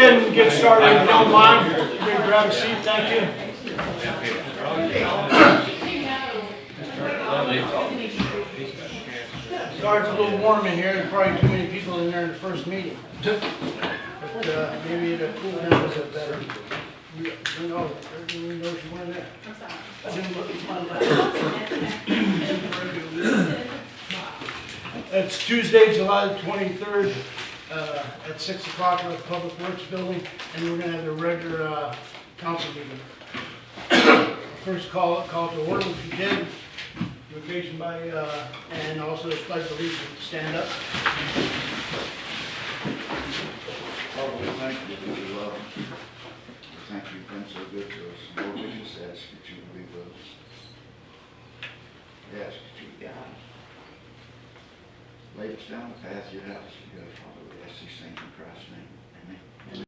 ahead and get started if you don't mind. Everybody grab a seat, thank you. Starts a little warm in here, there's probably too many people in there in the first meeting. But maybe it'll cool down a bit better. No, everyone knows you weren't there. I didn't look at my It's Tuesday, July the 23rd, at 6 o'clock at the Public Works Building, and we're going to have the regular council meeting. First call to order, which you did, invocation by, and also the pledge of allegiance. Stand up. Father, we thank you that you love us. We thank you you've been so good to us. Lord, we just ask that you would be with us. We ask that you would guide us. Lead us down the path you'd have us to go, Father. We ask these things in Christ's name. Amen.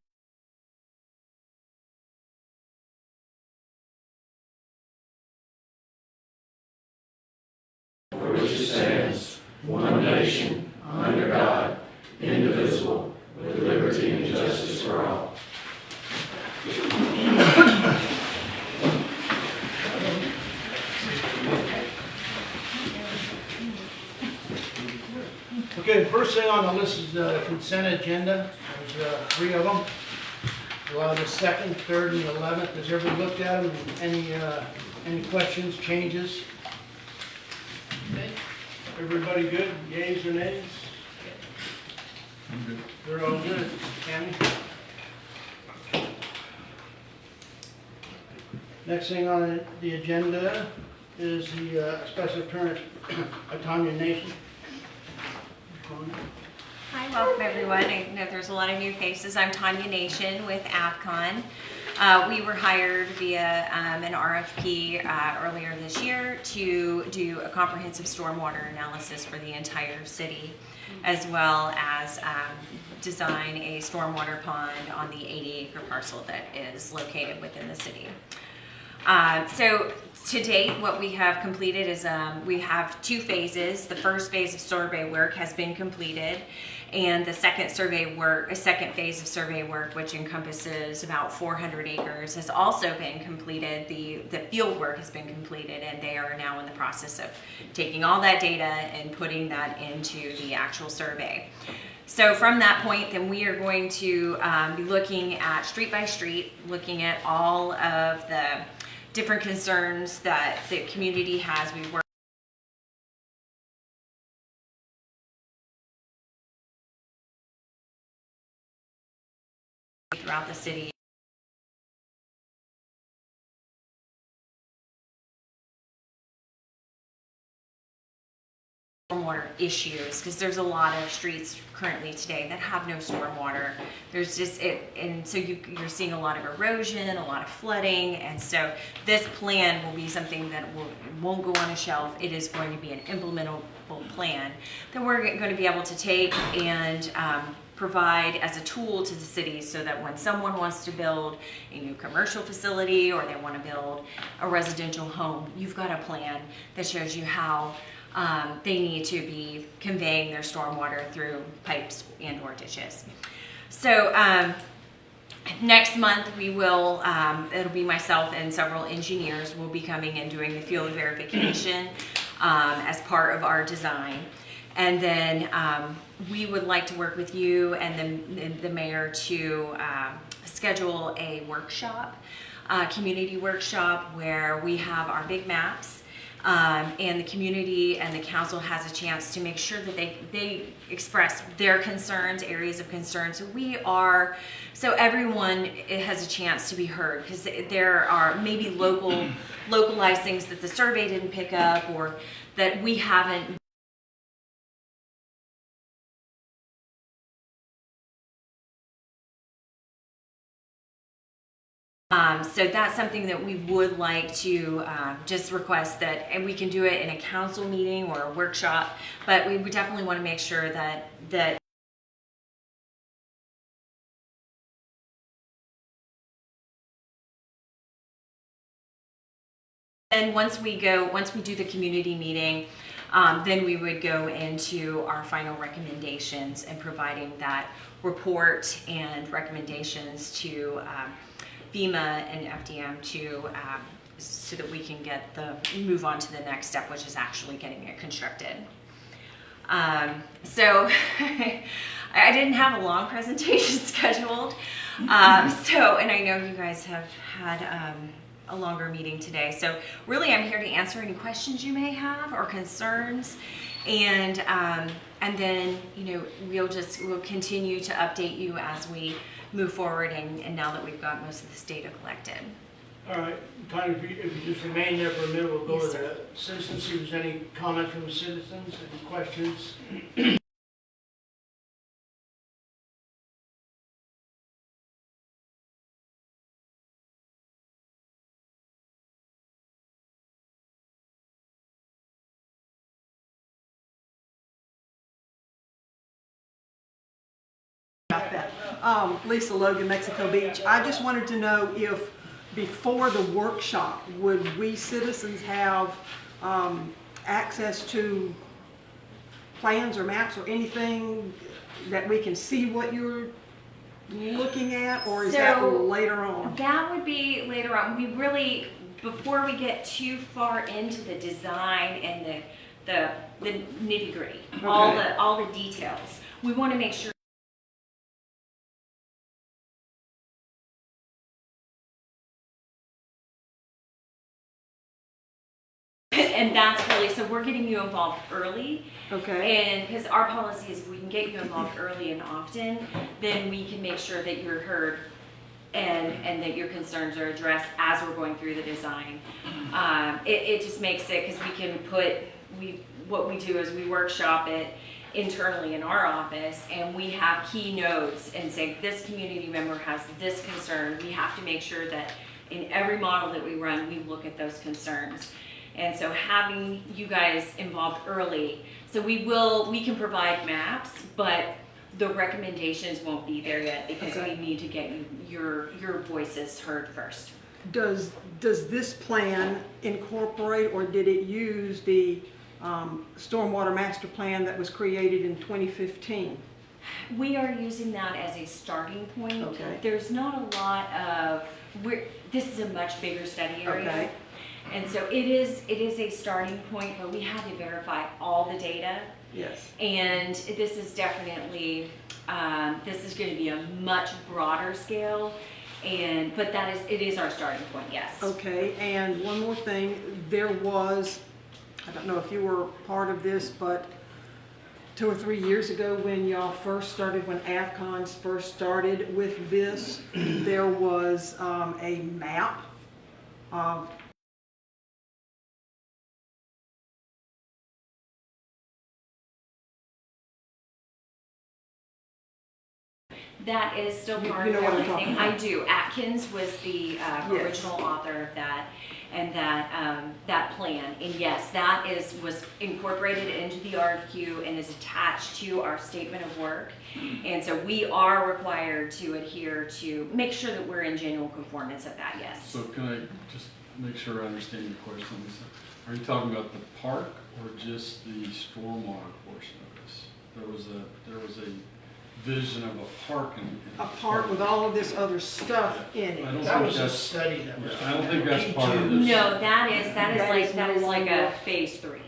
For which it stands, one nation, under God, indivisible, with liberty and justice for all. Okay, the first thing on the list is the consent agenda. There's 3 of them. July the 2nd, 3rd, and 11th. Has everybody looked at them? Any questions, changes? Everybody good? Yays or nays? I'm good. They're all good. Tammy? Next thing on the agenda is the special appearance of Tanya Nation. Hi, welcome everyone. I know there's a lot of new faces. I'm Tanya Nation with AvCon. We were hired via an RFP earlier this year to do a comprehensive stormwater analysis for the entire city, as well as design a stormwater pond on the 80-acre parcel that is located within the city. So to date, what we have completed is we have 2 phases. The first phase of survey work has been completed, and the second phase of survey work, which encompasses about 400 acres, has also been completed. The field work has been completed, and they are now in the process of taking all that data and putting that into the actual survey. So from that point, then we are going to be looking at street by street, looking at all of the different concerns that the community has. We work throughout the city. Stormwater issues, because there's a lot of streets currently today that have no stormwater. There's just and so you're seeing a lot of erosion, a lot of flooding, and so this plan will be something that won't go on a shelf. It is going to be an implementable plan that we're going to be able to take and provide as a tool to the city, so that when someone wants to build a new commercial facility or they want to build a residential home, you've got a plan that shows you how they need to be conveying their stormwater through pipes and or ditches. So next month we will, it'll be myself and several engineers will be coming and doing the field verification as part of our design. And then we would like to work with you and the mayor to schedule a workshop, community workshop, where we have our big maps, and the community and the council has a chance to make sure that they express their concerns, areas of concern. So everyone has a chance to be heard, because there are maybe localized things that the survey didn't pick up, or that we haven't. So that's something that we would like to just request that, and we can do it in a council meeting or a workshop, but we would definitely want to make sure that and once we do the community meeting, Then we would go into our final recommendations and providing that report and recommendations to FEMA and FDM to so that we can move on to the next step, which is actually getting it constructed. So I didn't have a long presentation scheduled. And I know you guys have had a longer meeting today. So really I'm here to answer any questions you may have or concerns. And then, we'll continue to update you as we move forward and now that we've got most of this data collected. All right, Connie, if you just remain there for a minute, we'll go Yes, to the citizens, see if there's any comment from the citizens, any questions? About that. Lisa Logan, Mexico Beach. I just wanted to know if before the workshop, would we citizens have access to plans or maps or anything that we can see what you're looking at, or is that So, later on? That would be later on. We really, before we get too far into the design and the nitty gritty, all the details, we want to make sure. And that's really, so we're getting you involved early. Okay. And because our policy is if we can get you involved early and often, then we can make sure that you're heard and that your concerns are addressed as we're going through the design. It just makes it, because we can what we do is we workshop it internally in our office, and we have key notes and say this community member has this concern. We have to make sure that in every model that we run, we look at those concerns. And so having you guys involved early, so we can provide maps, but the recommendations won't be there yet because we need to get your voices heard first. Does this plan incorporate, or did it use the stormwater master plan that was created in 2015? We are using that as a starting point. Okay. There's not a lot of, this is a much bigger study area. Okay. And so it is a starting point, but we have to verify all the data. Yes. And this is definitely, this is going to be a much broader scale. But it is our starting point, yes. Okay, and one more thing, there was, I don't know if you were part of this, but 2 or 3 years ago when y'all first started, when AFCONS first started with this, there was a map of That is still You part of know what I'm everything. talking I about. do. Atkins was the original author of that, and that plan. And yes, that was incorporated into the RFQ and is attached to our statement of work. And so we are required to adhere to, make sure that we're in genuine conformance of that, yes. So can I just make sure I understand your question, Lisa? Are you talking about the park or just the stormwater portion of this? There was a vision of a park in a park with all of this other stuff in I it. don't That think was a that's, study that was. I don't think that's part of this. No, that is That is no like a longer- phase 3.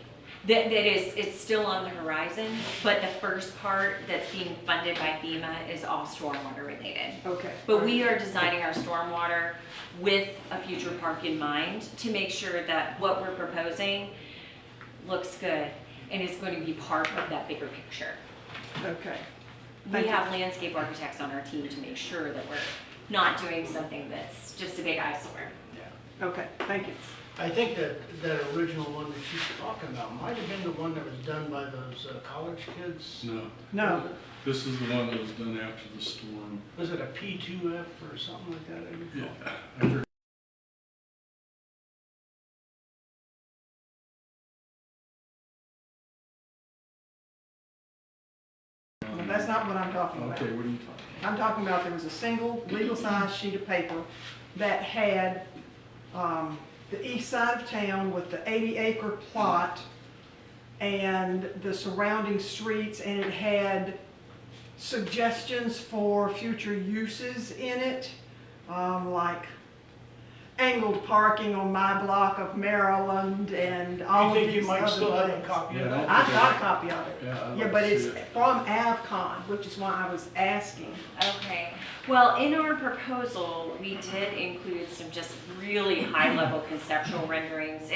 It's still on the horizon, but the first part that's being funded by FEMA is all stormwater related. Okay. But we are designing our stormwater with a future park in mind to make sure that what we're proposing looks good and is going to be part of that bigger picture. Okay. We Thank you. have landscape architects on our team to make sure that we're not doing something that's just a big eyesore. Okay, thank you. I think that original one that she's talking about might have been the one that was done by those college kids. No, No, this is the one that was done after the storm. Was it a P2F or something like that? I recall? Yeah, after well, that's not what I'm talking about. Okay, what are you talking I'm talking about there was a single legal size sheet of paper that had the east side of town with the 80-acre plot and the surrounding streets, and it had suggestions for future uses in it, like angled parking on my block of Maryland and all You of think these you might other still have a things. copy of Yeah, that? I've got a copy of it. Yeah, I'd Yeah, like but to it's see it. from AvCon, which is why I was asking. Okay, well, in our proposal, we did include some just really high-level conceptual renderings.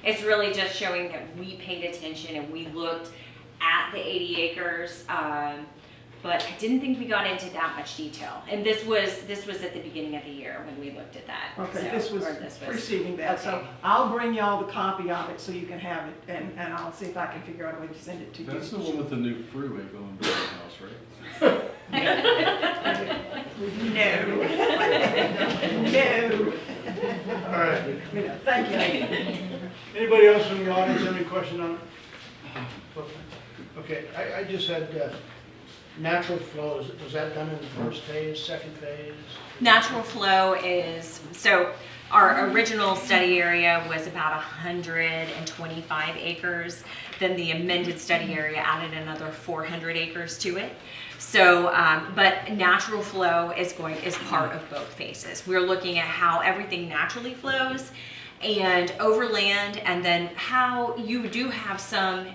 It's really just showing that we paid attention and we looked at the 80 acres, but I didn't think we got into that much detail. And this was at the beginning of the year when we looked at that. Okay, So- this was or this was- preceding that, so okay. I'll bring y'all the copy of it so you can have it, and I'll see if I can figure out a way to send it to you. That's the one with the new freeway going to the house, right? No. All right. Thank you. Anybody else from the audience have any question on it? Okay, I just had natural flows. Was that done in the first phase, second phase? Natural flow is, so our original study area was about 125 acres. Then the amended study area added another 400 acres to it. So, but natural flow is part of both phases. We're looking at how everything naturally flows and overland, and then how you do have some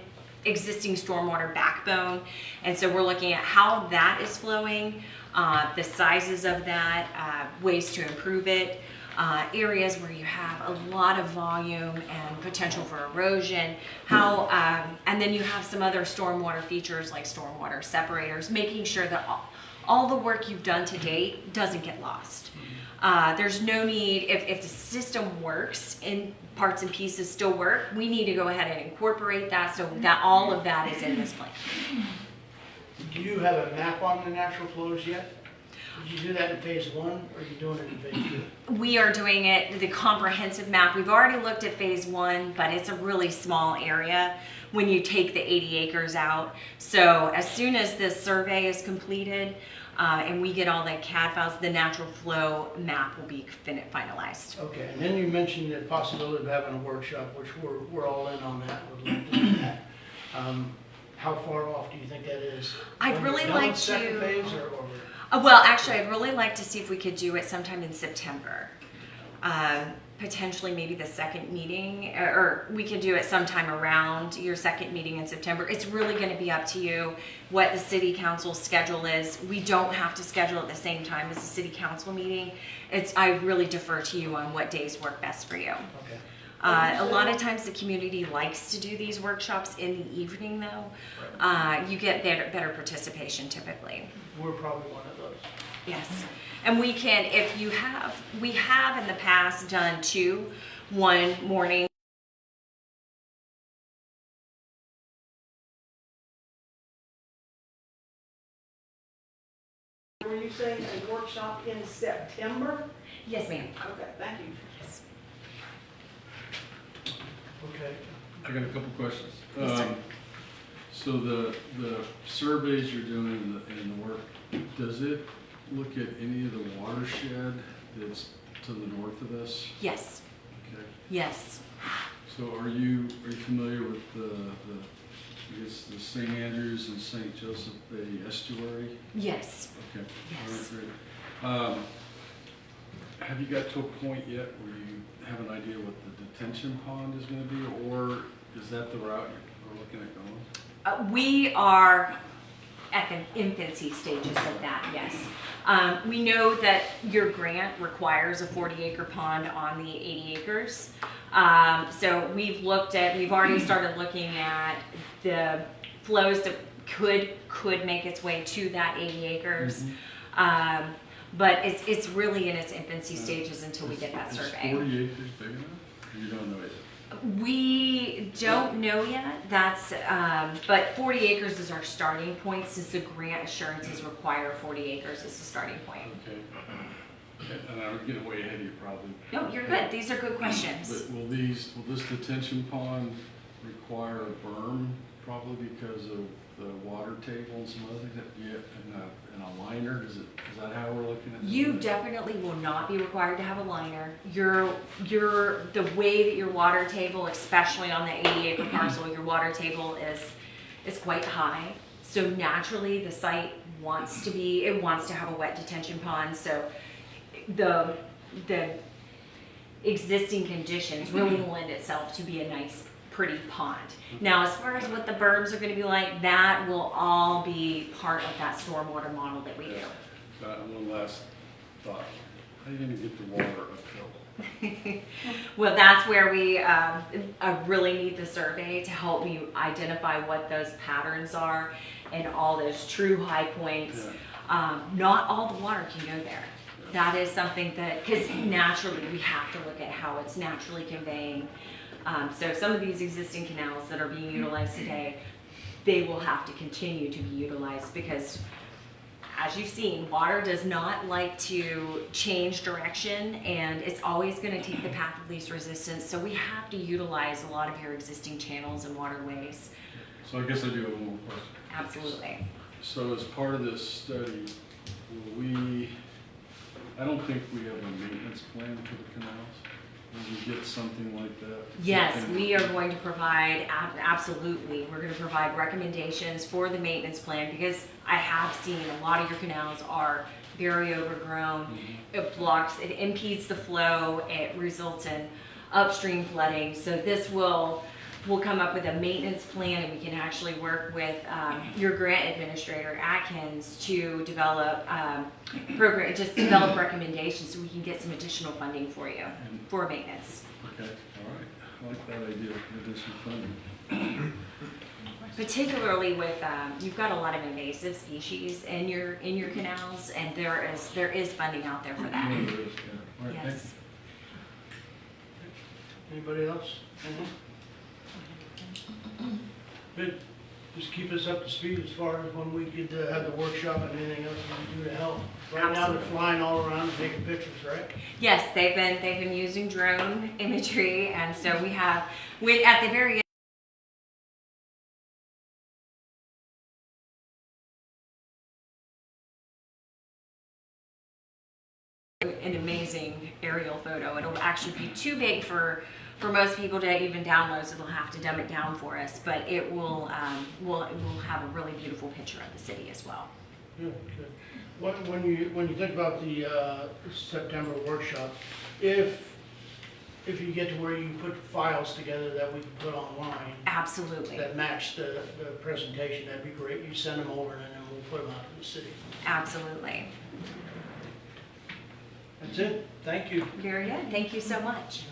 existing stormwater backbone. And so we're looking at how that is flowing, the sizes of that, ways to improve it, areas where you have a lot of volume and potential for erosion, how, and then you have some other stormwater features like stormwater separators, making sure that all the work you've done to date doesn't get lost. There's no need, if the system works and parts and pieces still work, we need to go ahead and incorporate that so that all of that is in this plan. Do you have a map on the natural flows yet? Did you do that in phase one, or are you doing it in phase two? We are doing it, the comprehensive map. We've already looked at phase one, but it's a really small area when you take the 80 acres out. So as soon as this survey is completed, and we get all the CAD files, the natural flow map will be finalized. Okay, and then you mentioned the possibility of having a workshop, which we're all in on that, would like to do that. How far off do you think that is? I'd really Done like with second to- phase, or? Well, actually, I'd really like to see if we could do it sometime in September. Potentially maybe the second meeting, or we could do it sometime around your second meeting in September. It's really gonna be up to you what the city council schedule is. We don't have to schedule at the same time as the city council meeting. I really defer to you on what days work best for you. Okay. A lot of times the community likes to do these workshops in the evening though. You get better participation typically. We're probably one of those. Yes, and we can, we have in the past done two, one morning. Were you saying a workshop in September? Yes, ma'am. Okay, thank you. Yes. Okay. I got a couple questions. Yes, sir. So the surveys you're doing and the work, does it look at any of the watershed that's to the north of this? Yes, Okay. yes. So are you familiar with I guess the St. Andrews and St. Joseph Bay estuary? Yes, Okay. Yes. All right, great. Have you got to a point yet where you have an idea what the detention pond is gonna be, or is that the route you're looking at going? we are at the infancy stages of that, yes. We know that your grant requires a 40-acre pond on the 80 acres. So we've already started looking at the flows that could make its way to that 80 acres. But it's really in its infancy stages until we get that survey. Is 40 acres big enough? You don't know yet? We don't know yet. But 40 acres is our starting point since the grant assurances require 40 acres as a starting point. Okay. And I'm getting way ahead of you probably. No, you're good. These are good questions. But will this detention pond require a berm probably because of the water table and some other things that you, in a liner, is that how we're looking at? You doing it? definitely will not be required to have a liner. The way that your water table, especially on the 80-acre parcel, your water table is quite high. So naturally, the site wants to have a wet detention pond. So the existing conditions really lend itself to be a nice, pretty pond. Now, as far as what the berms are going to be like, that will all be part of that stormwater model that we do. One last thought. How are you gonna get the water uphill? Well, that's where we really need the survey to help you identify what those patterns are and all those true high points. Not all the water can go there. That is something that, because naturally we have to look at how it's naturally conveying. So some of these existing canals that are being utilized today, they will have to continue to be utilized because, as you've seen, water does not like to change direction, and it's always going to take the path of least resistance. So we have to utilize a lot of your existing channels and waterways. So I guess I do have one more question. Absolutely. So as part of this study, I don't think we have a maintenance plan for the canals. Will we get something like that? Yes, Something- we are going to provide, absolutely, we're going to provide recommendations for the maintenance plan because I have seen a lot of your canals are very overgrown. It blocks, it impedes the flow, it results in upstream flooding. So this we'll come up with a maintenance plan, and we can actually work with your grant administrator, Atkins, to develop develop recommendations so we can get some additional funding for you for maintenance. Okay, all right. I like that idea, additional funding. Particularly with you've got a lot of invasive species in your canals, and there is funding out there for that. There is, yeah. All right, thank Yes. Anybody else? Good. Just keep us up to speed as far as when we could have the workshop and anything else we can do to help. Right now, they're Absolutely. flying all around and taking pictures, right? Yes, they've been using drone imagery, and so we have at the very an amazing aerial photo. It'll actually be too big for most people to even download, so they'll have to dumb it down for us. But it will have a really beautiful picture of the city as well. Good, good. When you think about the September workshop, if you get to where you put files together that we can put online Absolutely, that match the presentation, that'd be great. You send them over and then we'll put them out to the city. absolutely. That's it. Thank you. Very good. Thank you so much.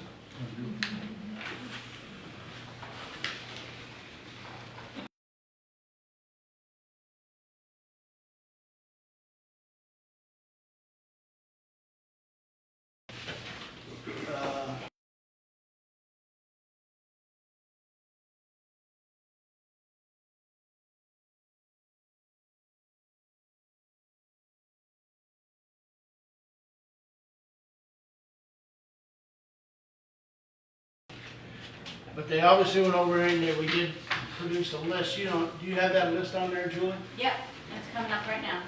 But they obviously went over in there. We did produce a list. Do you have that list on there, Julie? Yep, it's coming up right now.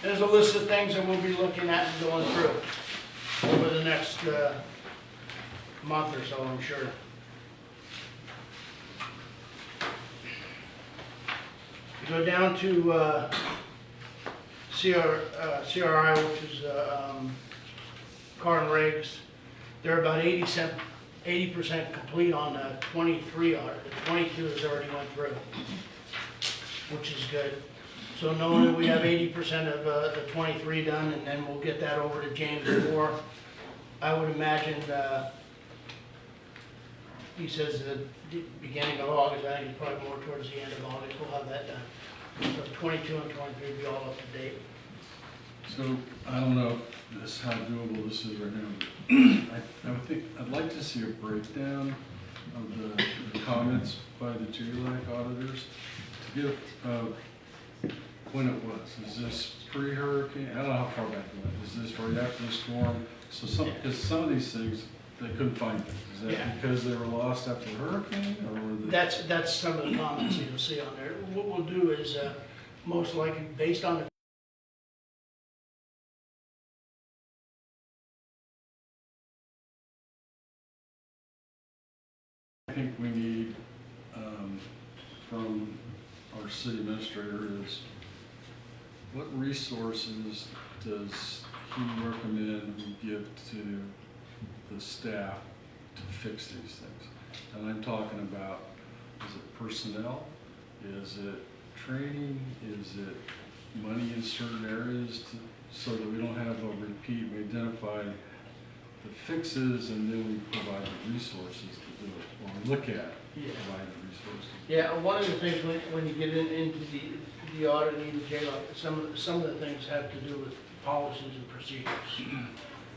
There's a list of things that we'll be looking at and going through over the next month or so, I'm sure. Go down to CRI, which is Car and Rigs. They're about 80% complete on the 23 are. The 22 has already went through, which is good. So knowing that we have 80% of the 23 done, and then we'll get that over to James Moore, I would imagine, he says the beginning of August, I think it's probably more towards the end of August, we'll have that done. So 22 and 23 will be all up to date. So, I don't know how doable this is right now. I would think, I'd like to see a breakdown of the comments by the JLAC auditors to give when it was. Is this pre-hurricane? I don't know how far back it went. Is this right after the storm? So because some of these things, they couldn't find things. Is Yeah. that because they were lost after the hurricane, or were they? That's some of the comments you'll see on there. What we'll do is, most likely, based on the I think we need, from our city administrator is, what resources does he recommend we give to the staff to fix these things? And I'm talking about, is it personnel? Is it training? Is it money in certain areas to, so that we don't have a repeat? We identify the fixes and then we provide the resources to do it, or look at Yeah. providing the resources. Yeah, one of the things when you get into the audit and even jail, some of the things have to do with policies and procedures.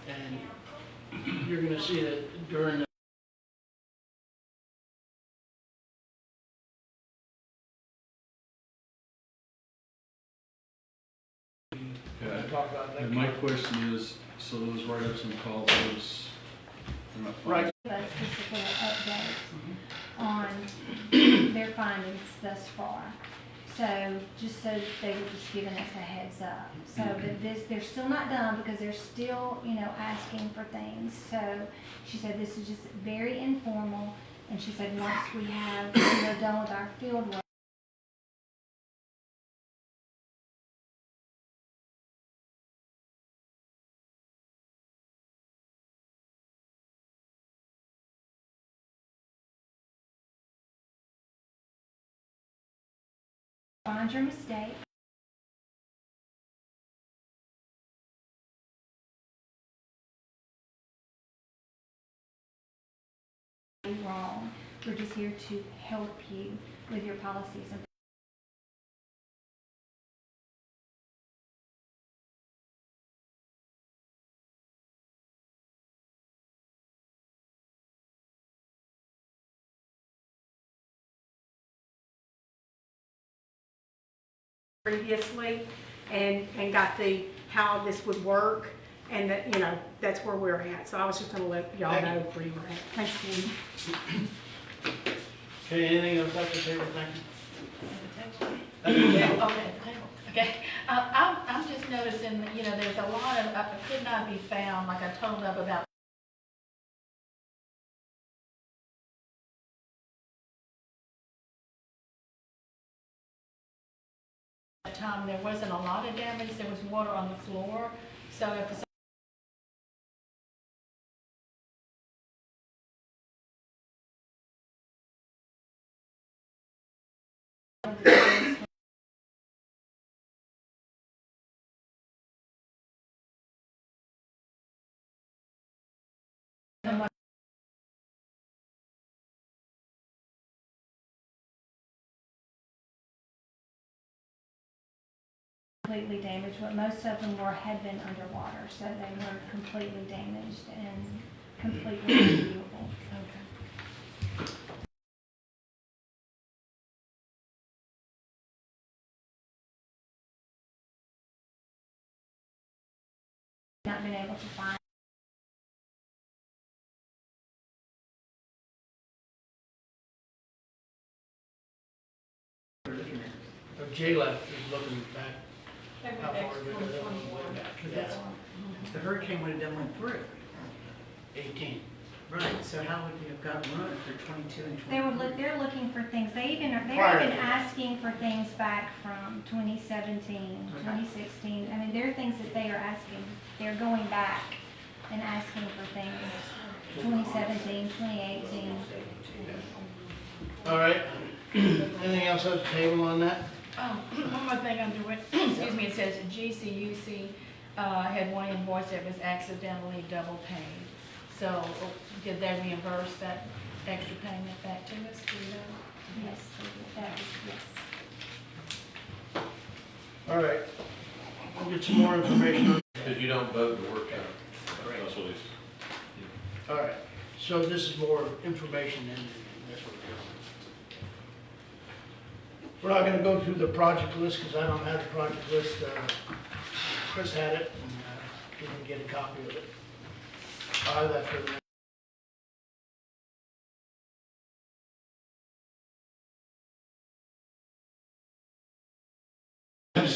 And you're gonna see that during the Okay. talk about that. And my question is, so those write-ups and policies, they're not fine? Right. Us just a little update on their findings thus far. So, just so they were just giving us a heads up. So, that this, they're still not done because they're still, asking for things. So, she said this is just very informal. And she said once we have, done with our field work, find your mistake. Wrong. We're just here to help you with your policies and previously and got how this would work, and that, that's where we're at. So I was just gonna let y'all Thank know you. where you were at. Thanks, Judy. Okay, anything else Dr. Taylor? Thank you. Dr. Taylor? Okay, okay. I'm just noticing, there's a lot of, could not be found, like I told up about that time, there wasn't a lot of damage, there was water on the floor, so if completely damaged. What most of them had been underwater, so they were completely damaged and completely unviewable. Not been able to find. J-Lab is looking back. they were How far next did it go? 2021. Yeah. The hurricane would have done went through. 18. Right, so how would you have gotten run for 22 and 23? They're looking for things. They're Prior even to- asking for things back from 2017, 2016. I mean, there are things that they are asking. They're going back and asking for things. 2017, 2018. All right. Anything else on the table on that? One more thing under it, excuse me, it says GCUC had one invoice that was accidentally double paid. So did they reimburse that extra payment back to us, do you know? Yes, that is, yes. All right. We'll get some more information on. Because you don't vote in the workshop. That's what he's. All right. So this is more information and that's what we're doing. We're not gonna go through the project list because I don't have the project list. Chris had it and didn't get a copy of it. I'll have that for the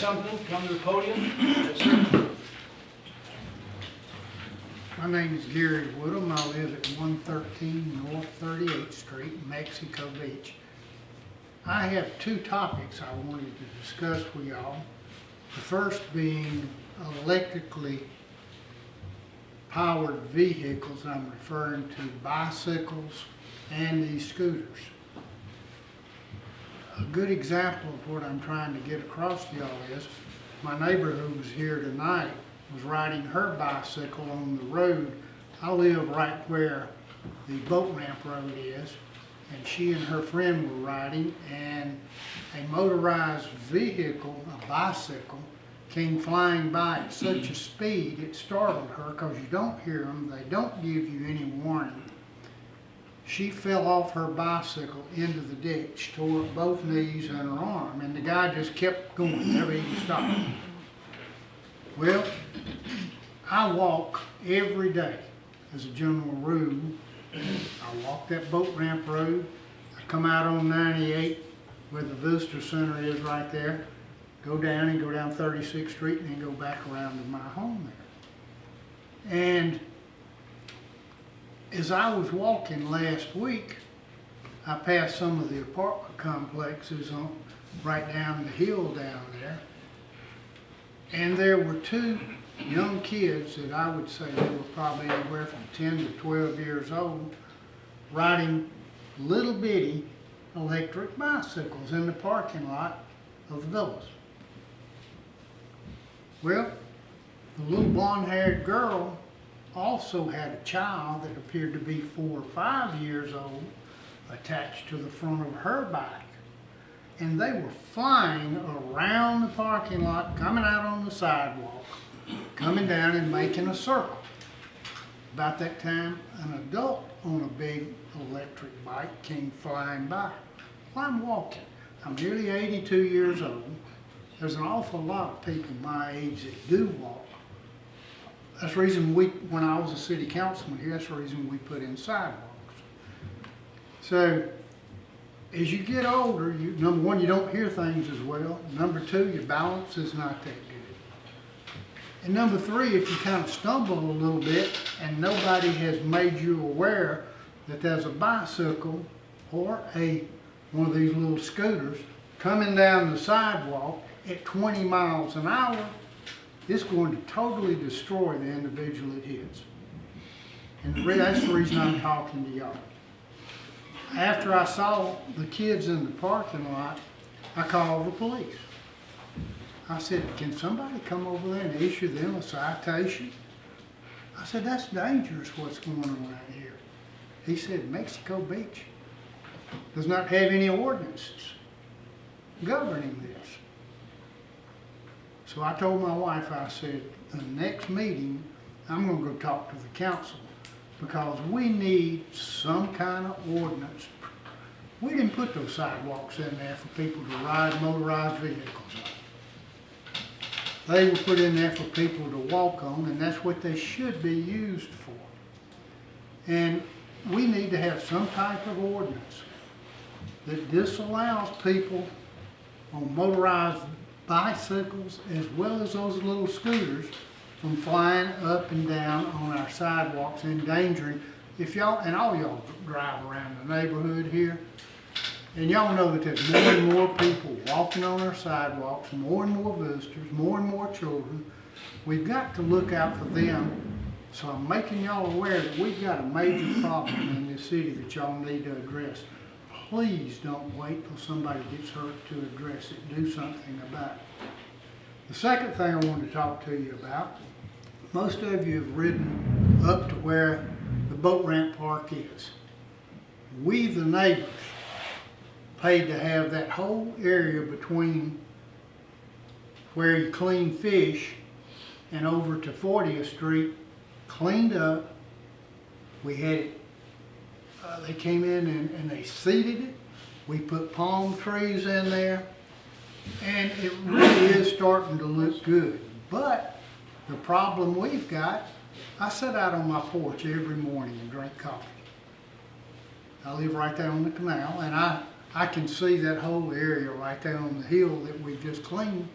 something, come to the podium. Yes, sir. My name is Gary Woodham. I live at 113 North 38th Street, Mexico Beach. I have two topics I wanted to discuss with y'all. The first being electrically powered vehicles. I'm referring to bicycles and these scooters. A good example of what I'm trying to get across to y'all is my neighbor who was here tonight was riding her bicycle on the road. I live right where the boat ramp road is, and she and her friend were riding, and a motorized vehicle, a bicycle, came flying by at such a speed it startled her, because you don't hear them, they don't give you any warning. She fell off her bicycle into the ditch, tore up both knees and her arm, and the guy just kept going, never even stopped. Well, I walk every day as a general rule. I walk that boat ramp road. I come out on 98 where the visitor center is right there, go down and go down 36th Street and then go back around to my home there. And as I was walking last week, I passed some of the apartment complexes on right down the hill down there. And there were two young kids that I would say they were probably anywhere from 10 to 12 years old, riding little bitty electric bicycles in the parking lot of the villas. Well, the little blonde-haired girl also had a child that appeared to be 4 or 5 years old attached to the front of her bike. And they were flying around the parking lot, coming out on the sidewalk, coming down and making a circle. About that time, an adult on a big electric bike came flying by. Well, I'm walking. I'm nearly 82 years old. There's an awful lot of people my age that do walk. That's the reason when I was a city councilman here, that's the reason we put in sidewalks. So, as you get older, number one, you don't hear things as well. Number two, your balance is not that good. And number three, if you kind of stumble a little bit and nobody has made you aware that there's a bicycle or one of these little scooters coming down the sidewalk at 20 miles an hour, it's going to totally destroy the individual it hits. And that's the reason I'm talking to y'all. After I saw the kids in the parking lot, I called the police. I said, can somebody come over there and issue them a citation? I said, that's dangerous what's going on around here. He said, Mexico Beach does not have any ordinances governing this. So I told my wife, I said, the next meeting, I'm going to go talk to the council, because we need some kind of ordinance. We didn't put those sidewalks in there for people to ride motorized vehicles on. They were put in there for people to walk on, and that's what they should be used for. And we need to have some type of ordinance that disallows people on motorized bicycles as well as those little scooters from flying up and down on our sidewalks, endangering. If y'all, and all y'all drive around the neighborhood here, and y'all know that there's more and more people walking on our sidewalks, more and more visitors, more and more children. We've got to look out for them. So I'm making y'all aware that we've got a major problem in this city that y'all need to address. Please don't wait till somebody gets hurt to address it. Do something about it. The second thing I want to talk to you about, most of you have ridden up to where the boat ramp park is. We, the neighbors, paid to have that whole area between where you clean fish and over to 40th Street cleaned up. We had it, they came in and they seeded it. We put palm trees in there, and it really is starting to look good. But the problem we've got, I sit out on my porch every morning and drink coffee. I live right there on the canal, and I can see that whole area right there on the hill that we just cleaned.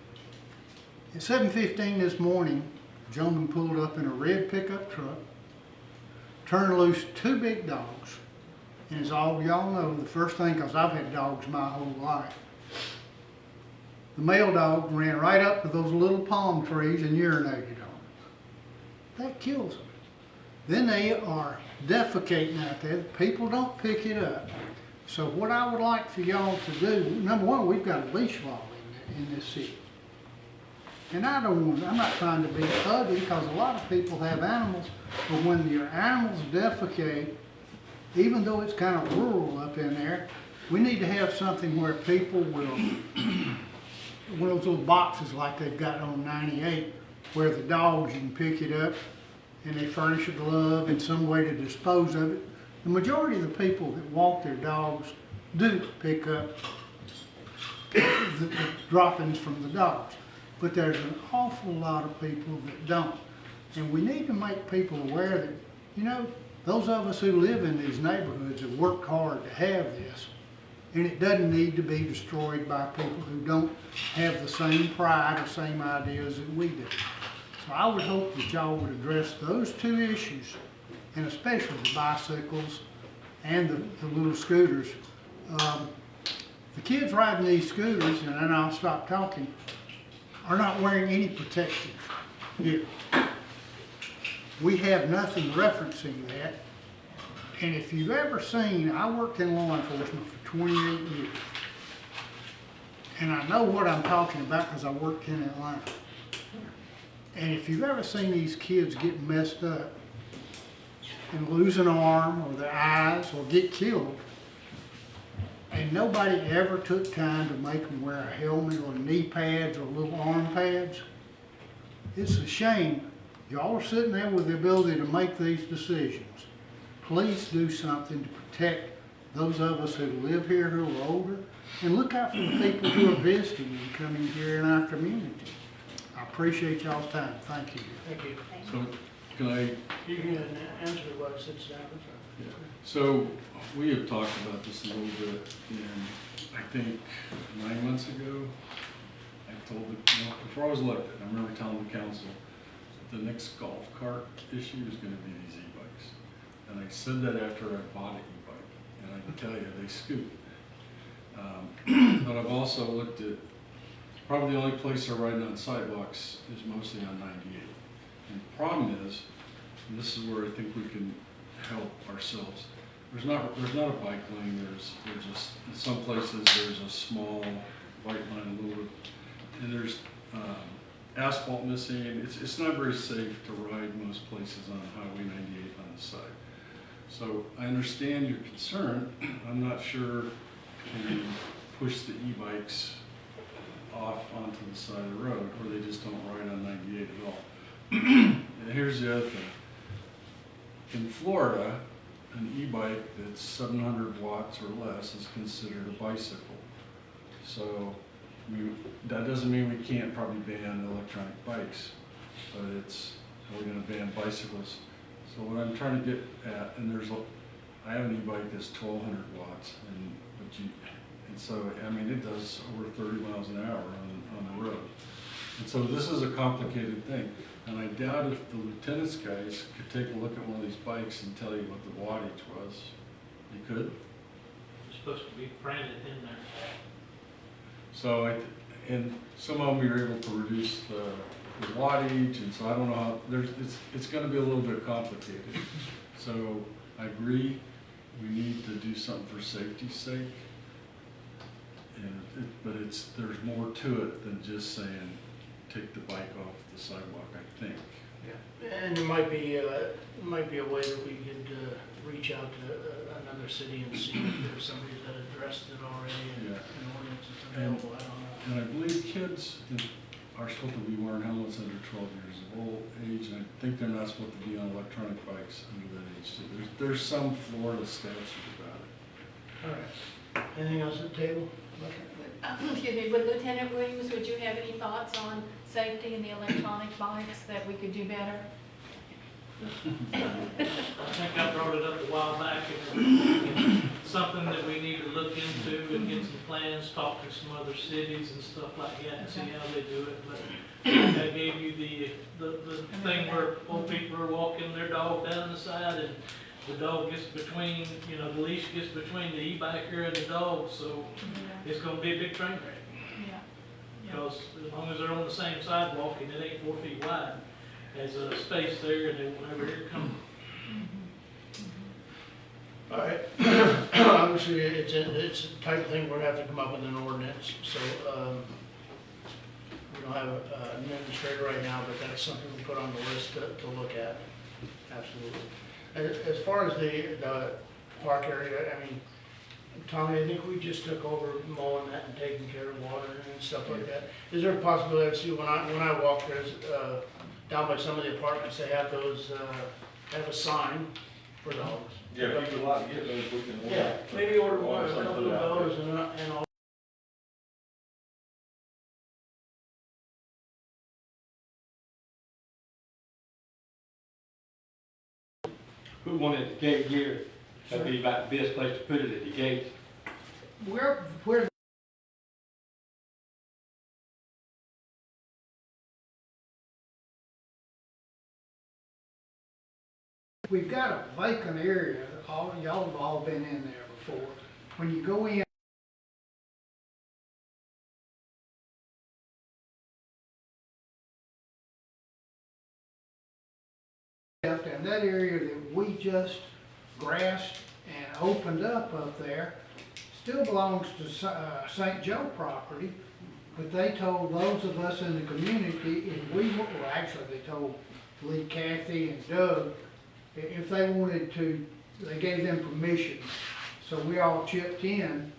At 7:15 this morning, a gentleman pulled up in a red pickup truck, turned loose 2 big dogs, and as all of y'all know, the first thing, because I've had dogs my whole life, the male dog ran right up to those little palm trees and urinated on them. That kills them. Then they are defecating out there. People don't pick it up. So what I would like for y'all to do, number one, we've got a leash law in this city. And I'm not trying to be ugly, because a lot of people have animals, but when your animals defecate, even though it's kind of rural up in there, we need to have something where people will, one of those little boxes like they've got on 98, where the dogs, you can pick it up, and they furnish a glove and some way to dispose of it. The majority of the people that walk their dogs do pick up the droppings from the dogs. But there's an awful lot of people that don't. And we need to make people aware that, you know, those of us who live in these neighborhoods have worked hard to have this. And it doesn't need to be destroyed by people who don't have the same pride or same ideas that we do. So I would hope that y'all would address those 2 issues, and especially the bicycles and the little scooters. The kids riding these scooters, and then I'll stop talking, are not wearing any protective gear. We have nothing referencing that. And if you've ever seen, I worked in law enforcement for 28 years. And I know what I'm talking about because I worked in Atlanta. And if you've ever seen these kids get messed up and lose an arm or their eyes or get killed, and nobody ever took time to make them wear a helmet or knee pads or little arm pads, it's a shame. Y'all are sitting there with the ability to make these decisions. Please do something to protect those of us who live here who are older, and look out for the people who are visiting and coming here in our community. I appreciate y'all's time. Thank you. Thank you. So, can I, You can answer what sits down. so we have talked about this a little bit, and I think 9 months ago, I told before I was elected, I remember telling the council, the next golf cart issue is gonna be these e-bikes. And I said that after I bought an e-bike, and I can tell you, they scoot. But I've also looked at, probably the only place they're riding on sidewalks is mostly on 98. And the problem is, and this is where I think we can help ourselves, there's not a bike lane, there's just, in some places, there's a small white line, a little bit, and there's asphalt missing, and it's not very safe to ride most places on Highway 98 on the side. So I understand your concern. I'm not sure can you push the e-bikes off onto the side of the road, or they just don't ride on 98 at all. And here's the other thing. In Florida, an e-bike that's 700 watts or less is considered a bicycle. So that doesn't mean we can't probably ban electronic bikes, but we're going to ban bicycles. So what I'm trying to get at, and I have an e-bike that's 1,200 watts, and so I mean it does over 30 miles an hour on the road. And so this is a complicated thing, and I doubt if the lieutenant's guys could take a look at one of these bikes and tell you what the wattage was. You could? It's supposed to be branded in there. So and some of them you're able to reduce the wattage, and so I don't know how, it's gonna be a little bit complicated. So I agree, we need to do something for safety's sake. But there's more to it than just saying, take the bike off the sidewalk, I think. Yeah, and it might be a way that we could reach out to another city and see if there's somebody that addressed it already and Yeah. an ordinance is available. I don't know. And I believe kids are supposed to be wearing helmets under 12 years of age, and I think they're not supposed to be on electronic bikes under that age too. There's some Florida statute about it. All right. Anything else at the table? Excuse me, but Lieutenant Williams, would you have any thoughts on safety in the electronic bikes that we could do better? I think I brought it up a while back, and something that we need to look into and get some plans, talk to some other cities and stuff like that and see how they do it. But I gave you the thing where old people are walking their dog down the side and the dog gets between, you know, the leash gets between the e-biker and the dog, so Yeah, it's gonna be a big train wreck. yeah. Because as long as they're on the same sidewalk and it ain't 4 feet wide, there's a space there and they won't ever hear it coming. All right, obviously, it's a type of thing we're gonna have to come up with an ordinance, so, we don't have an administrator right now, but that's something we put on the list to look at, absolutely. As far as the park area, I mean, Tommy, I think we just took over mowing that and taking care of water and stuff like that. Is there a possibility, see, when I walk, there's, down by some of the apartments, they have those, have a sign for dogs. Yeah, if you would like to get those, we can. Yeah, maybe order one, a Obviously, couple put it of out there. those and all. Put one at the gate here, that'd be about the best place to put it, at the gate. where we've got a vacant area, y'all have all been in there before. When you go in, and that area that we just grassed and opened up there still belongs to St. Joe property, but they told those of us in the community, if we, well, actually, they told Lee, Kathy, and Doug, if they wanted to, they gave them permission. So we all chipped in and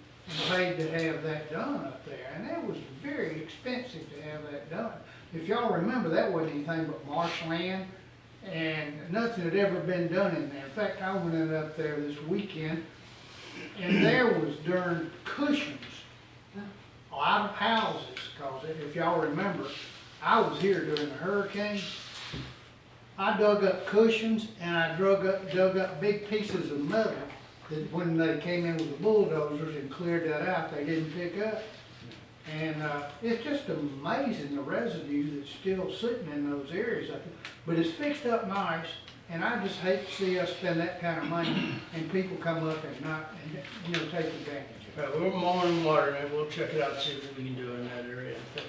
paid to have that done up there, and that was very expensive to have that done. If y'all remember, that wasn't anything but marshland, and nothing had ever been done in there. In fact, I went in up there this weekend, and there was darn cushions out of houses, cause if y'all remember, I was here during the hurricane. I dug up cushions and I dug up big pieces of metal that when they came in with the bulldozers and cleared that out, they didn't pick up. And it's just amazing the residue that's still sitting in those areas up there. But it's fixed up nice, and I just hate to see us spend that kind of money and people come up and not, and, take advantage of it. Right, we're mowing and watering it, we'll check it out, see what we can do in that area, if that's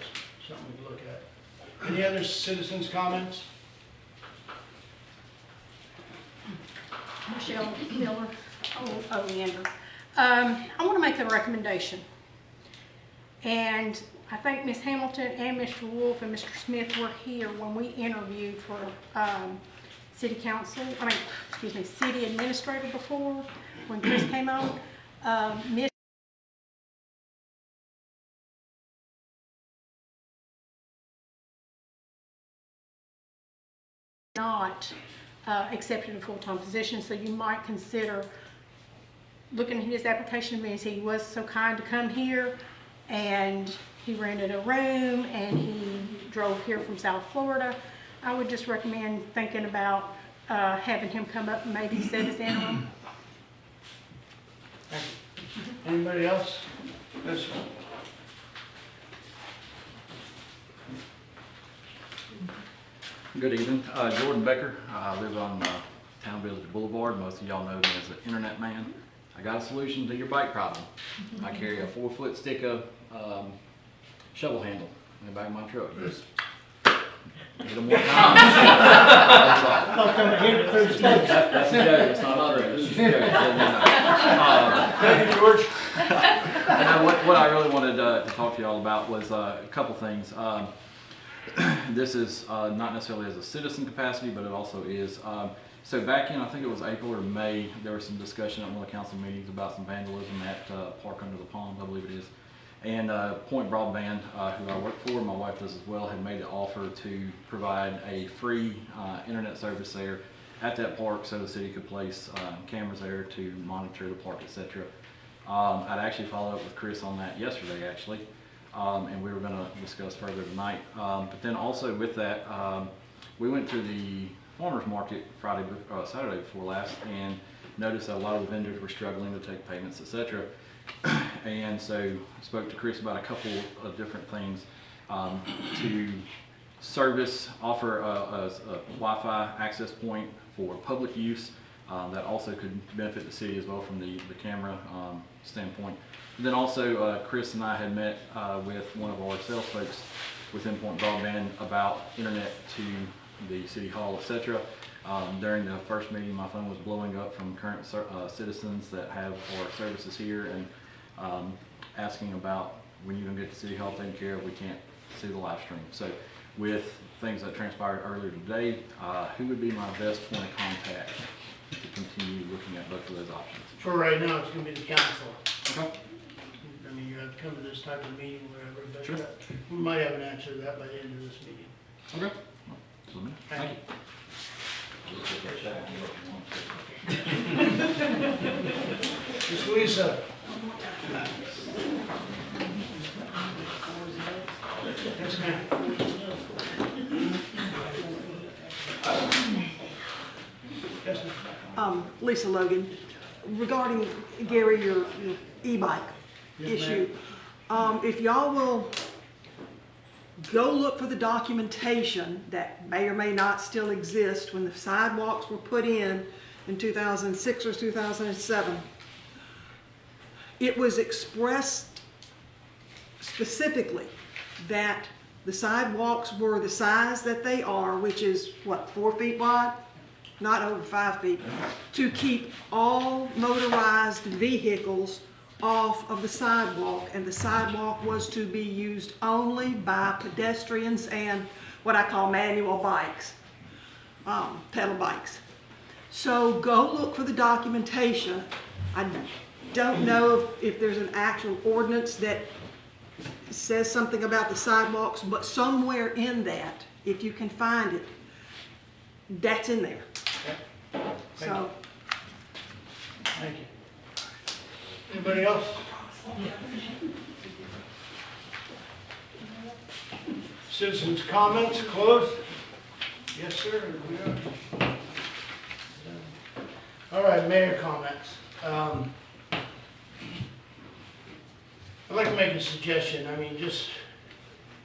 something we can look at. Any other citizens' comments? Michelle Miller, Oleander. I want to make a recommendation. And I think Ms. Hamilton and Mr. Wolf and Mr. Smith were here when we interviewed for city administrator before, when Chris came on. Ms. not accepted a full-time position, so you might consider looking at his application. Means he was so kind to come here, and he rented a room, and he drove here from South Florida. I would just recommend thinking about having him come up and maybe set his interim. Thank you. Anybody else? Yes, sir. Good evening, Jordan Becker. I live on Town Village Boulevard. Most of y'all know me as the Internet Man. I got a solution to your bike problem. I carry a 4-foot stick of shovel handle in the back of my truck. Just hit them one time. That's a joke. It's not a threat. It's just a joke. Thank you, George. And what I really wanted to talk to y'all about was a couple things. This is not necessarily as a citizen capacity, but it also is. So back in, I think it was April or May, there was some discussion at one of the council meetings about some vandalism at Park Under the Palms, I believe it is. And Point Broadband, who I work for, my wife does as well, had made the offer to provide a free internet service there at that park so the city could place cameras there to monitor the park, etc. I'd actually followed up with Chris on that yesterday, actually. And we were going to discuss further tonight. But then also with that, we went to the farmers market Saturday before last, and noticed that a lot of the vendors were struggling to take payments, etc. And so I spoke to Chris about a couple of different things to offer a Wi-Fi access point for public use that also could benefit the city as well from the camera standpoint. And then also Chris and I had met with one of our sales folks with Endpoint Broadband about internet to the city hall, etc. During the first meeting, my phone was blowing up from current citizens that have our services here and asking about when you don't get to City Hall taken care of, we can't see the live stream. So with things that transpired earlier today, who would be my best point of contact to continue looking at both of those options? For right now, it's gonna be the council. Okay. I mean, you have to come to this type of meeting, whatever, but Sure. we might have an answer to that by the end of this meeting. Okay. Thank you. Ms. Lisa. Yes, ma'am. Yes, ma'am. Lisa Logan, regarding, Gary, your e-bike Yes, issue. If y'all will go look for the documentation that may or may not still exist when the sidewalks were put in 2006 or 2007. It was expressed specifically that the sidewalks were the size that they are, which is what, 4 feet wide? Not over 5 feet, to keep all motorized vehicles off of the sidewalk, and the sidewalk was to be used only by pedestrians and what I call manual bikes, pedal bikes. So go look for the documentation. I don't know if there's an actual ordinance that says something about the sidewalks, but somewhere in that, if you can find it, that's in there. So, Thank you. Anybody else? Citizens' comments closed? Yes, sir. We are. All right, mayor comments. I'd like to make a suggestion. I mean, just,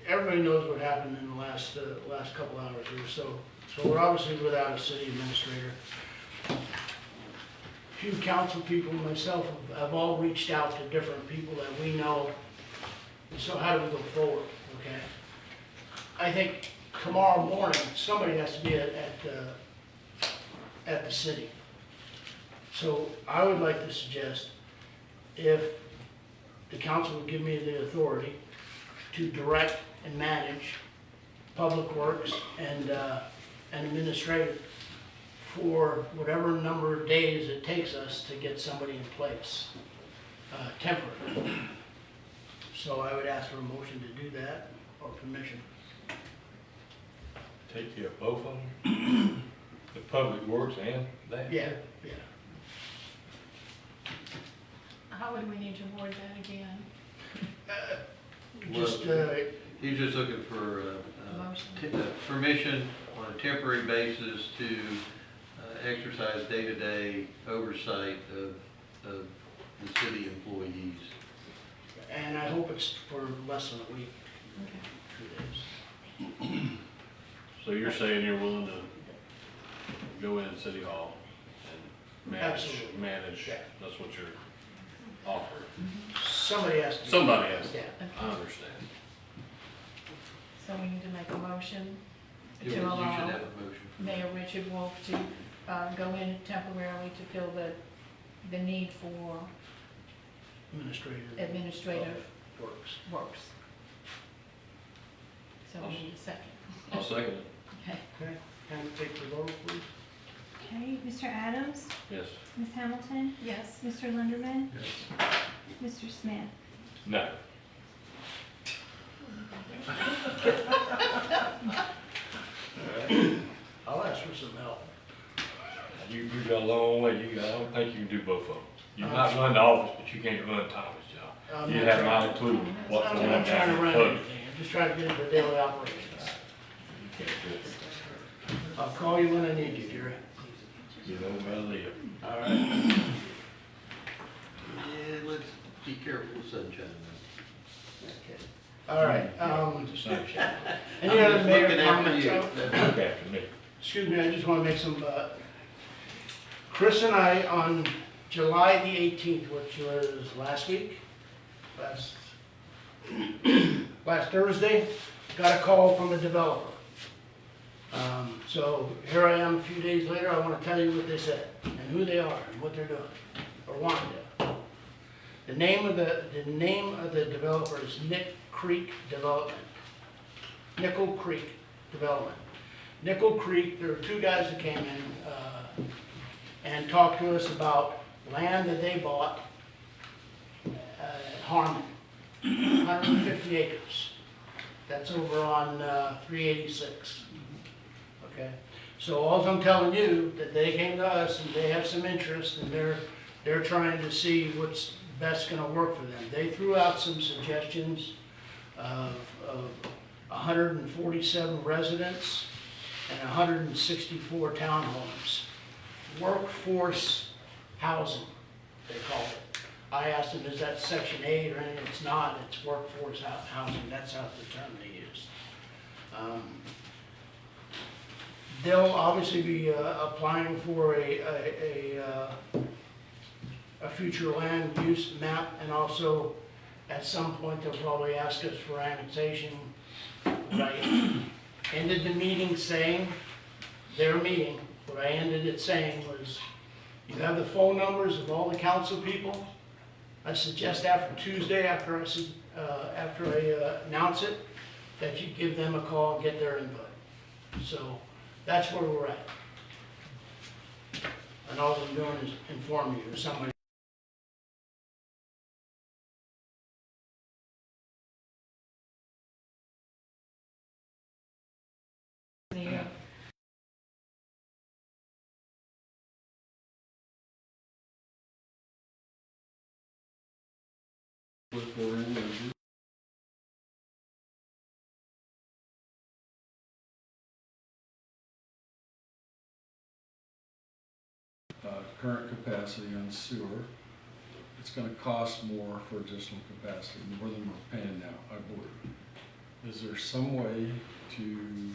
everybody knows what happened in the last couple hours or so. So we're obviously without a city administrator. A few council people, myself, have all reached out to different people that we know. So how do we go forward, okay? I think tomorrow morning, somebody has to be at the city. So I would like to suggest, if the council would give me the authority to direct and manage public works and administrative for whatever number of days it takes us to get somebody in place, temporary. So I would ask for a motion to do that, or permission. Take care of both of them, the public works and that. Yeah, yeah. How would we need to word that again? Just, He's just looking for Motion. permission on a temporary basis to exercise day-to-day oversight of the city employees. and I hope it's for less than a week, Okay. 2 days. So you're saying you're willing to go in City Hall and Absolutely. manage, Yeah. that's what you're offering. Somebody has to. Somebody has to. Yeah. I understand. So we need to make a motion You to should allow have a motion for that. Mayor Richard Wolf to go in temporarily to fill the need for administrative Works. works. So we need a second. I'll second it. Okay. Okay, can we take the vote, please? Okay, Mr. Adams, Yes. Ms. Hamilton, Yes. Mr. Linderman, Mr. Smith. No. I'll ask for some help. You got a long way, I don't think you can do both of them. You might run the office, but you can't run Thomas' job. I'm You not have trying- not included what's I'm going not on trying to run public. anything, I'm just trying to get into the daily operations. You can't do it. I'll call you when I need you, Gary. You know where I live. All right. Yeah, let's be careful with sunshine. Okay. All right, The sunshine. any I'm other just mayor looking after comments? you. Look after me. Excuse me, I just want to make some, Chris and I, on July the 18th, which was last week, last Thursday, got a call from a developer. So here I am a few days later, I want to tell you what they said, and who they are, and what they're doing, or want to do. The name of the developer is Nickel Creek Development. Nickel Creek Development. Nickel Creek, there were two guys that came in and talked to us about land that they bought at Harmon, 150 acres. That's over on 386. Okay, so all I'm telling you, that they came to us and they have some interest and they're trying to see what's best gonna work for them. They threw out some suggestions of 147 residents and 164 townhomes. Workforce housing, they call it. I asked them, is that Section 8 or anything? It's not, it's workforce housing, that's how the term they use. They'll obviously be applying for a future land use map, and also at some point they'll probably ask us for annexation. Right? Ended the meeting saying, their meeting, what I ended it saying was, you have the phone numbers of all the council people. I suggest after Tuesday, after I announce it, that you give them a call and get their input. So that's where we're at. And all I'm doing is inform you if somebody. Yeah. What we're in, current capacity on sewer. It's gonna cost more for additional capacity, more than we're paying now, I believe. Is there some way to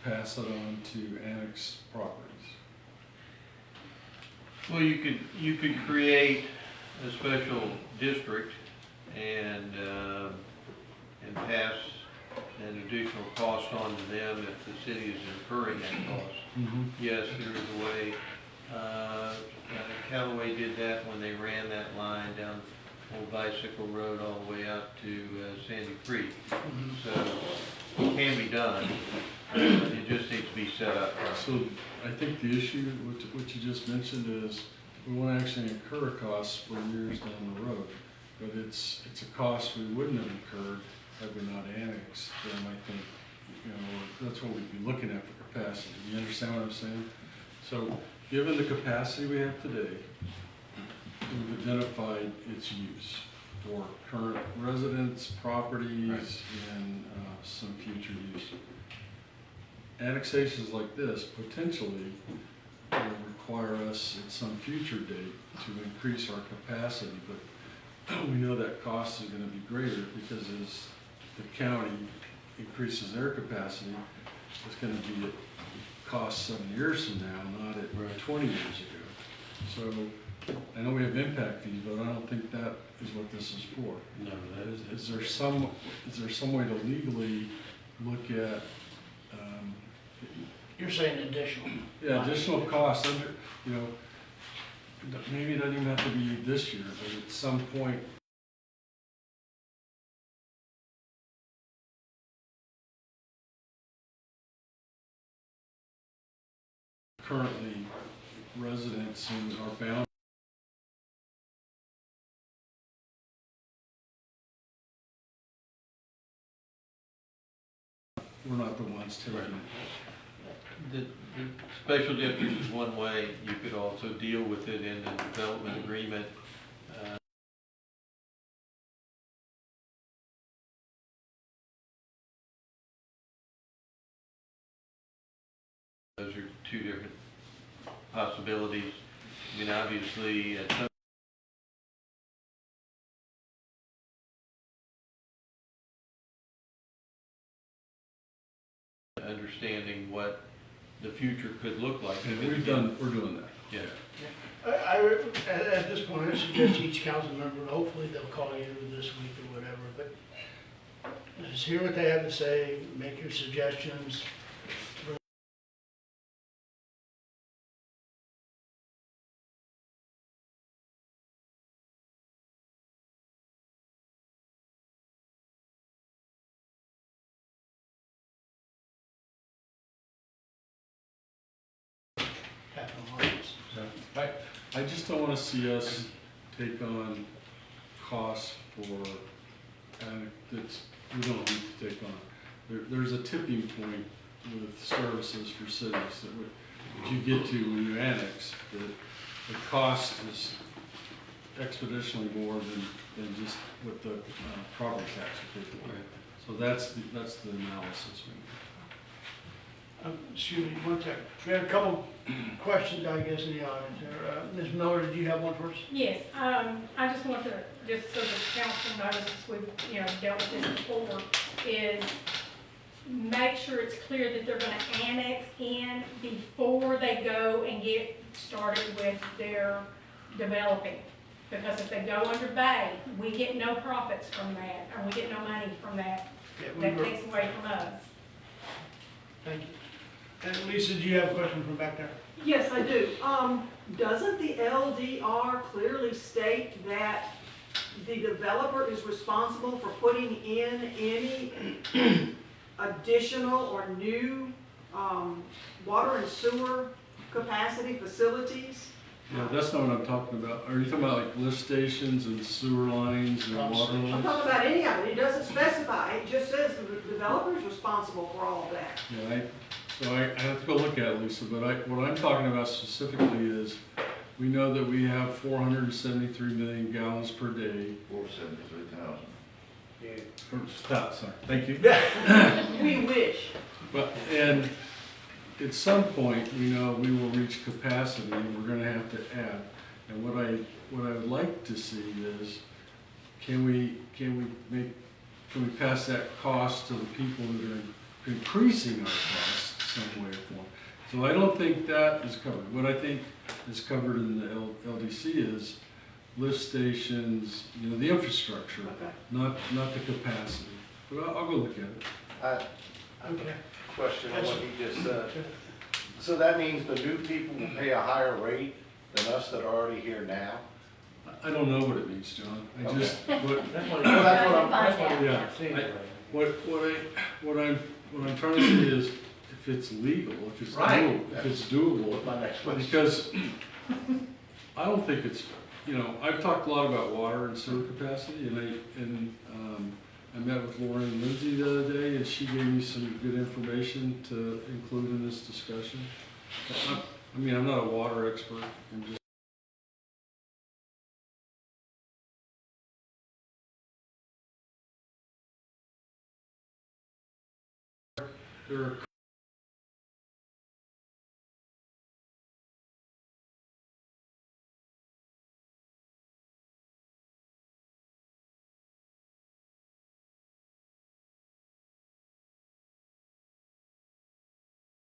pass it on to annexed properties? Well, you could create a special district and pass an additional cost on to them if the city is incurring that cost. Yes, there is a way. Callaway did that when they ran that line down Old Bicycle Road all the way out to Sandy Creek. So it can be done. It just needs to be set up. So I think the issue, what you just mentioned is, we won't actually incur costs for years down the road, but it's a cost we wouldn't have incurred had we not annexed them. I think, that's what we'd be looking at for capacity. You understand what I'm saying? So, given the capacity we have today, we've identified its use for current residents, properties, and some future use. Annexations like this potentially will require us at some future date to increase our capacity, but we know that cost is going to be greater because as the county increases their capacity, it's going to be at cost 7 years from now, not at 20 years ago. So I know we have impact fees, but I don't think that is what this is for. No, that is. Is there some way to legally look at? You're saying additional. Yeah, additional costs under, maybe it doesn't even have to be this year, but at some point. Currently, residents in our bound. We're not the ones taking it. The special district is one way. You could also deal with it in the development agreement. Those are two different possibilities. I mean, obviously, at some understanding what the future could look like. And we're doing that. Yeah. At this point, I suggest each council member, hopefully they'll call you this week or whatever, but just hear what they have to say, make your suggestions. Have no hearts. I just don't wanna see us take on costs for, and we don't need to take on. There's a tipping point with services for cities that you get to when you annex, that the cost is exponentially more than just what the property tax would be. So that's the analysis we need. Excuse me, one second. We had a couple questions, I guess, in the audience there. Ms. Miller, did you have one first? Yes, I just want to, just so the council knows, we've, dealt with this before, is make sure it's clear that they're gonna annex in before they go and get started with their developing. Because if they go under bay, we get no profits from that, or we get no money from that. Yeah, That takes away from us. Thank you. And Lisa, do you have a question from back there? Yes, I do. Doesn't the LDR clearly state that the developer is responsible for putting in any additional or new water and sewer capacity facilities? Yeah, that's not what I'm talking about. Are you talking about like lift stations and sewer lines and water I'm lines? talking about any of it. It doesn't specify. It just says the developer is responsible for all of that. Yeah, so I have to go look at it, Lisa, but what I'm talking about specifically is, we know that we have 473 million gallons per day. 473,000. Sorry, thank you. We wish. And at some point, we know we will reach capacity and we're gonna have to add. And what I would like to see is, can we pass that cost to the people that are increasing our costs some way or form? So I don't think that is covered. What I think is covered in the LDC is lift stations, the infrastructure, Okay. not the capacity. But I'll go look at it. Okay. Question on what he just said. So that means the new people will pay a higher rate than us that are already here now? I don't know what it means, John. I Okay. just, That's what yeah, what I'm trying to say is, if it's legal, if it's doable, my next question. because I don't think it's, I've talked a lot about water and sewer capacity, and I met with Lauren Lindsay the other day, and she gave me some good information to include in this discussion. I'm not a water expert, I'm just there are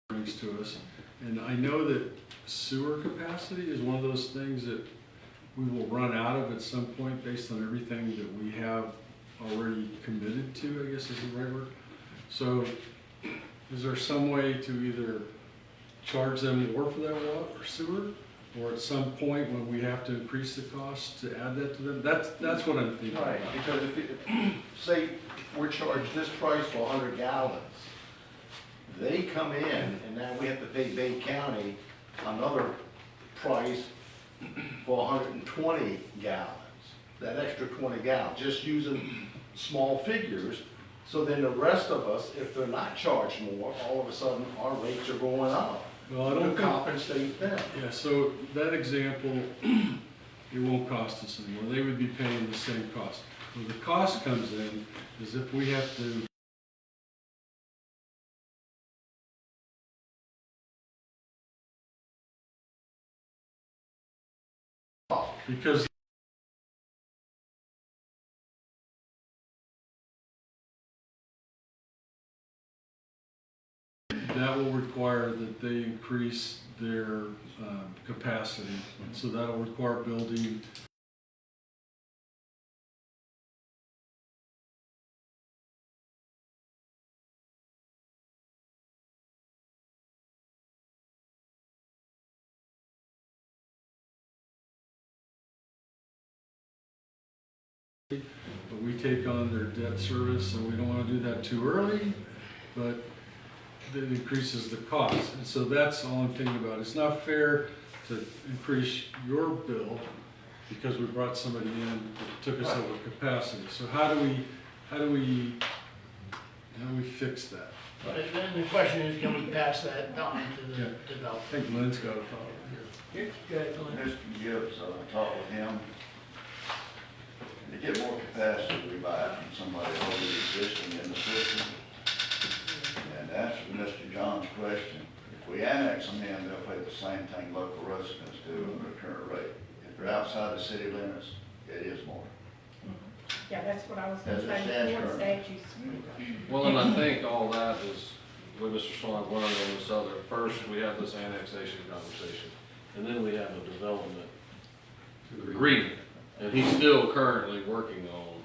brings to us, and I know that sewer capacity is one of those things that we will run out of at some point based on everything that we have already committed to, I guess is the right word. So is there some way to either charge them more for that water or sewer, or at some point when we have to increase the cost to add that to them? That's what I'm thinking Right, about. because say we're charged this price for 100 gallons, they come in and now we have to pay Bay County another price for 120 gallons. That extra 20 gallons, just using small figures. So then the rest of us, if they're not charged more, all of a sudden our rates are going up. Well, I don't To think, compensate them. yeah, so that example, it won't cost us anymore. They would be paying the same cost. Where the cost comes in is if we have to Because that will require that they increase their capacity. So that'll require building but we take on their debt service, and we don't want to do that too early, but it increases the cost. And so that's all I'm thinking about. It's not fair to increase your bill because we brought somebody in that took us over capacity. So how do we fix that? And the question is, can we pass that on to the Yeah. developer? I think Lynn's got a thought here. Go ahead, Glenn. Mr. Gibbs, I talked with him. To get more capacity, we buy it from somebody already existing in the system. And to answer Mr. John's question, if we annex them in, they'll pay the same thing local residents do on their current rate. If they're outside the city limits, it is more. Yeah, that's what I was gonna As it say, stands before the currently. statutes. Well, and I think all that is what Mr. Swan learned on this other. First, we have this annexation conversation, and then we have a development agreement. And he's still currently working on.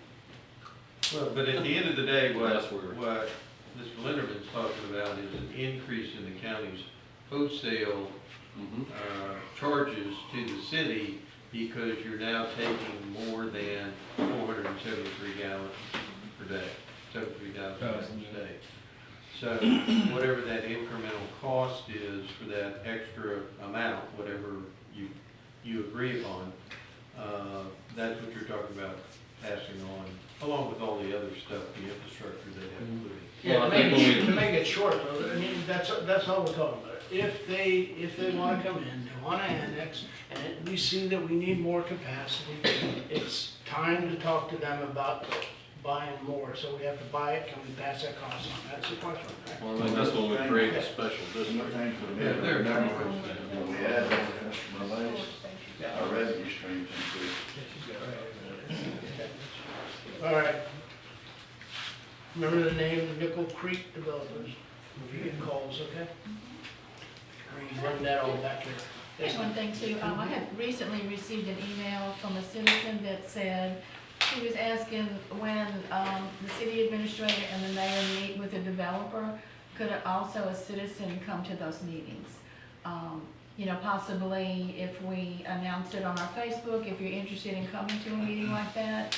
Well, but at the end of the day, That's where- what Mr. Linderman's talking about is an increase in the county's wholesale charges to the city because you're now taking more than 473 gallons per day, 73,000 gallons a day. So whatever that incremental cost is for that extra amount, whatever you agree upon, that's what you're talking about passing on, along with all the other stuff, the infrastructure they have included. Yeah, Well, to I think make when it, we- to make it short, though, I mean, that's all we're talking about. If they wanna come in, they wanna annex, and we see that we need more capacity, it's time to talk to them about buying more. So we have to buy it, can we pass that cost on? That's the question, right? Well, I think that's when we create a special Another district. thing for the Yeah, mayor, there are remember, numbers. when we add more customer base, our revenue streams increase. All right. Remember the name, the Nickel Creek Developers, if you get calls, okay? Bring that all back here. Here's one thing too, I had recently received an email from a citizen that said, he was asking when, the city administrator and the mayor meet with the developer, could also a citizen come to those meetings? You know, possibly if we announce it on our Facebook, if you're interested in coming to a meeting like that,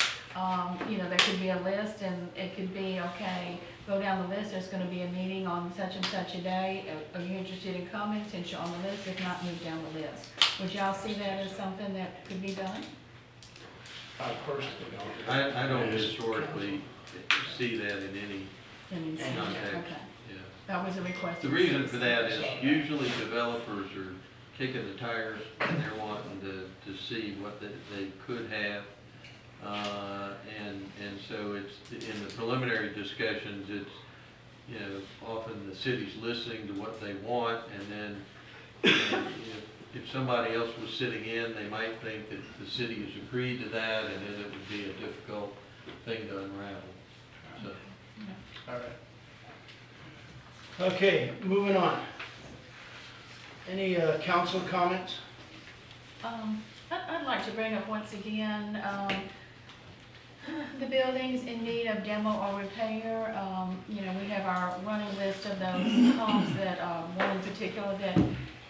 you know, there could be a list and it could be, okay, go down the list, there's gonna be a meeting on such and such a day. Are you interested in coming since you're on the list? If not, move down the list. Would y'all see that as something that could be done? Personally, I don't historically see that in any And then- context. Okay, Yeah. that was a request. The from reason for that citizens. is usually developers are kicking the tires and they're wanting to see what they could have. And so it's, in the preliminary discussions, it's, you know, often the city's listening to what they want, and then if somebody else was sitting in, they might think that the city has agreed to that, and then it would be a difficult thing to unravel. So, all right. Okay, moving on. Any council comments? I'd like to bring up once again, the buildings in need of demo or repair. You know, we have our running list of those homes that, one in particular that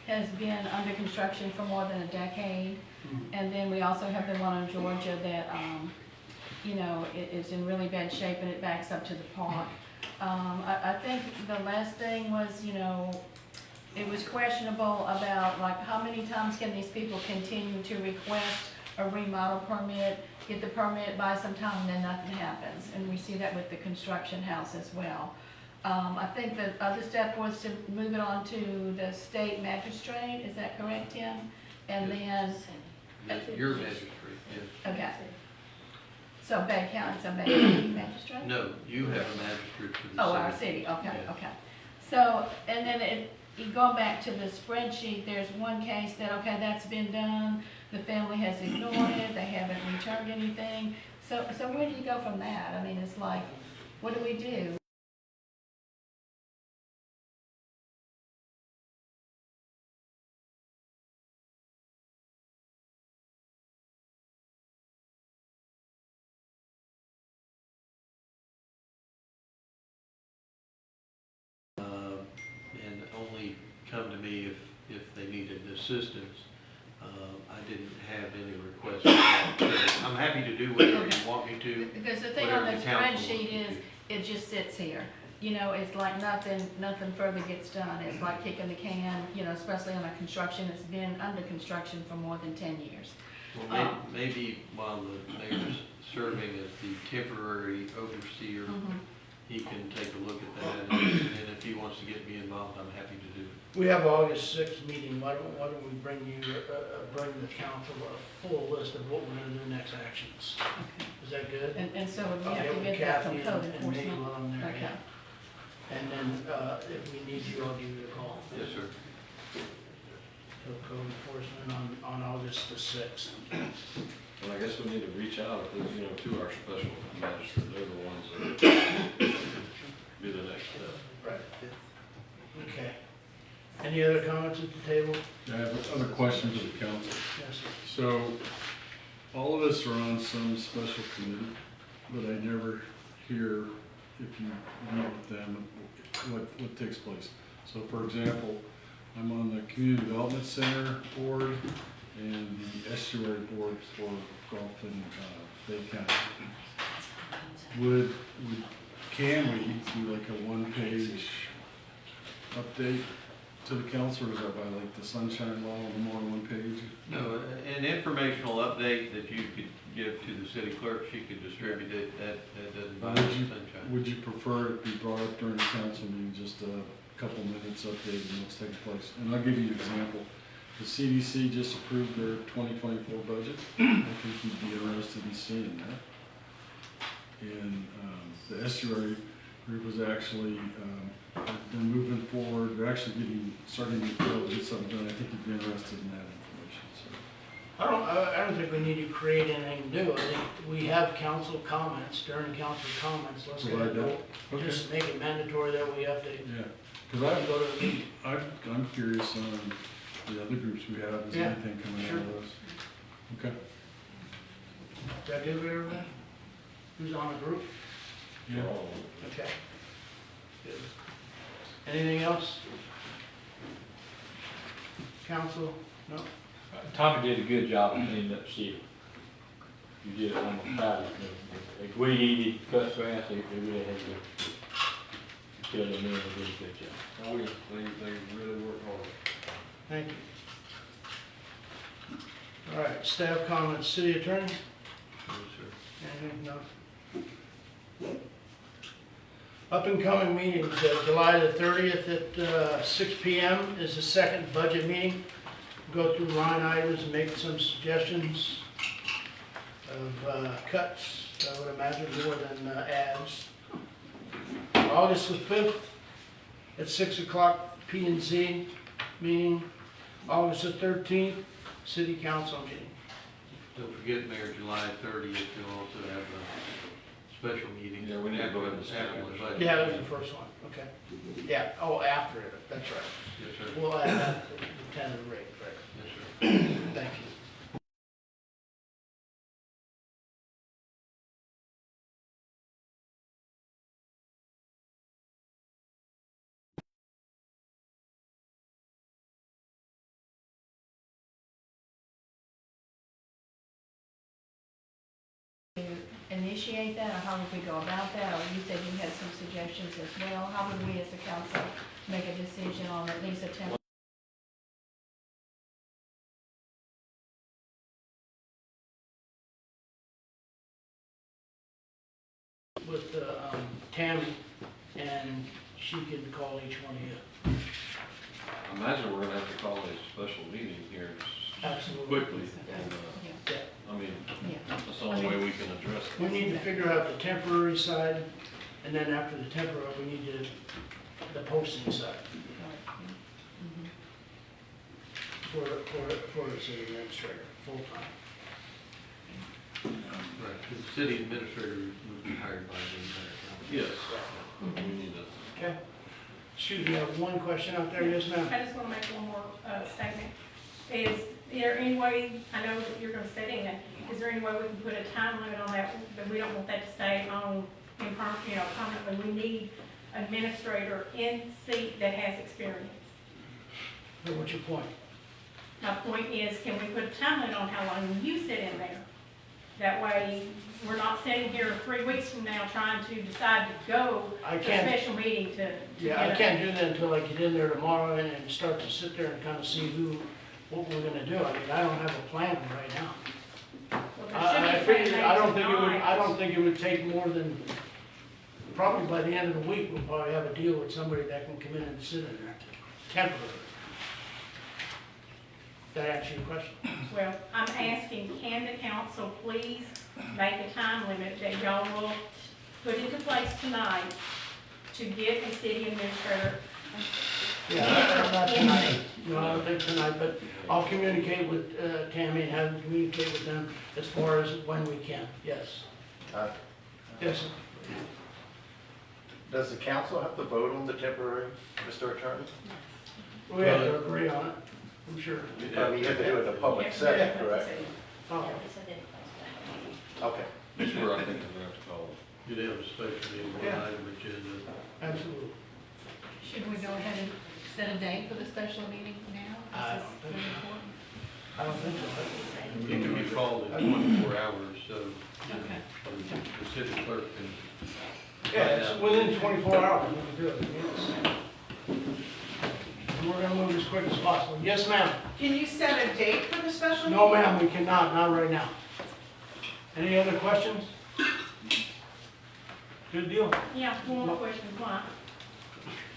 has been under construction for more than a decade. And then we also have the one in Georgia that, you know, is in really bad shape and it backs up to the park. I think the last thing was, you know, it was questionable about like how many times can these people continue to request a remodel permit, get the permit, buy some time, and then nothing happens. And we see that with the construction house as well. I think the other step was to move it on to the state magistrate, is that correct, Tim? And then, your magistrate, yes. okay. So Bay County, so Bay County magistrate? No, you have a magistrate for the city. Oh, our city, okay, Yeah. okay. So, and then you go back to the spreadsheet, there's one case that, okay, that's been done, the family has ignored it, they haven't returned anything. So where do you go from that? I mean, it's like, what do we do? And only come to me if they needed assistance. I didn't have any requests. For that. So I'm happy to do whatever you want me to. Because the thing on the whatever council spreadsheet wants me is, to. it just sits here. You know, it's like nothing further gets done. It's like kicking the can, you know, especially on a construction that's been under construction for more than 10 years. Well, maybe while the mayor's serving as the temporary overseer, he can take a look at that, and if he wants to get me involved, I'm happy to do it. We have August 6th meeting, why don't we bring the council a full list of what we're gonna do next actions? Is that good? And so we I'll have to with get that from Kathy code and enforcement. Nicola on there, Okay. yeah. And then, if we need you, I'll give you a call. Yes, sir. So code enforcement on August the 6th. And I guess we need to reach out, you know, to our special magistrate, they're the ones that be the next step. Right. Okay. Any other comments at the table? I have other questions of the council. Yes, sir. So, all of us are on some special committee, but I never hear if you meet with them, what takes place. So for example, I'm on the Community Development Center board and the estuary board for Gulf and Bay County. Can we do like a one-page update to the council, or is that by like the sunshine law, no more than one page? No, an informational update that you could give to the city clerk, she could distribute it, that doesn't bother sunshine. Would you prefer it be brought up during the council meeting, just a couple minutes update on what's taking place? And I'll give you an example. The CDC just approved their 2024 budget. I think you'd be interested in seeing that. And the estuary group was actually, they're moving forward, they're actually starting to get something done. I think you'd be interested in that information, so. I don't think we need to create anything new. I think we have council comments, during council comments, let's go ahead and Okay. just make it mandatory that we update. Yeah, because Go to the meeting. I'm curious on the other groups we have, is Yeah, anything coming out sure. of those? Okay. Is that good with everybody? Who's on the group? Yeah. Okay. Good. Anything else? Council? No? Tommy did a good job of cleaning up the city. You did it on the side, like weed eated, cut grass, they really had to kill them in, they did a good job. Oh, yeah, they really work hard. Thank you. All right, staff comments, city attorney? Yes, sir. Anything? No? Up and coming meetings, July the 30th at 6 p.m. is the second budget meeting. Go through line items and make some suggestions of cuts, I would imagine more than adds. August the 5th at 6 o'clock P&Z meeting. August the 13th, city council meeting. Don't forget, Mayor, July 30th, you'll also have a special meeting. Yeah, we need to go ahead and after the establish budget. Yeah, that was the first one, okay. Yeah, oh, after it, that's right. Yes, sir. We'll add that to the tentative rate, right? Yes, sir. Thank you. Initiate that, or how would we go about that? Or you said you had some suggestions as well. How would we as a council make a decision on at least a temporary? With Tammy, and she can call each one of you. I imagine we're gonna have to call a special meeting here Absolutely. quickly. And, Yeah. I mean, Yeah. that's the only way we can address it. We need to figure out the temporary side, and then after the temporary, we need to, the posting side. for the city administrator, full-time. Right, 'cause the city administrator would be hired by the entire county. Yes, we need to. Okay. Excuse me, I have one question out there, yes, ma'am? I just want to make one more statement. Is there any way, I know that you're going to set in it, is there any way we can put a time limit on that, but we don't want that to stay on permanently? We need administrator in seat that has experience. So what's your point? My point is, can we put a time limit on how long you sit in there? That way, we're not sitting here 3 weeks from now trying to decide to go I to a can't- special meeting to Yeah, I get can't do that until I get in there tomorrow and start to sit there and kind of see what we're gonna do. I mean, I don't have a plan right now. I figured, I don't think it would take more than, probably by the end of the week, we'll probably have a deal with somebody that can come in and sit in there, temporary. That answer your question? Well, I'm asking, can the council please make a time limit that y'all will put into place tonight to get a city administrator? Yeah, not tonight. No, I don't think tonight, but I'll communicate with Tammy and have them communicate with them as far as when we can, yes. Yes, sir. Does the council have to vote on the temporary, Mr. Attorney? We have to agree on it, I'm sure. I mean, you have to do it in a public setting, correct? Oh, Okay. That's where I think we're gonna have to call. You'd have a special meeting, one Yeah. item agenda. absolutely. Should we go ahead and set a date for the special meeting now? I This don't is think really so. important. I don't think so. It can be called in 24 hours, so Okay. the city clerk can. Yeah, it's within 24 hours, we can do it, yes. And we're gonna move as quick as possible. Yes, ma'am? Can you set a date for the special meeting? No, ma'am, we cannot, not right now. Any other questions? Good deal. Yeah, one more question, why?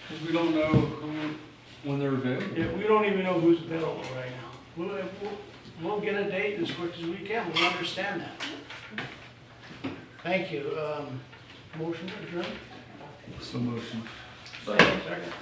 Because we don't know when they're available. Yeah, we don't even know who's available right now. We'll get a date as quick as we can, we understand that. Thank you. Motion to adjourn? So motion. Second.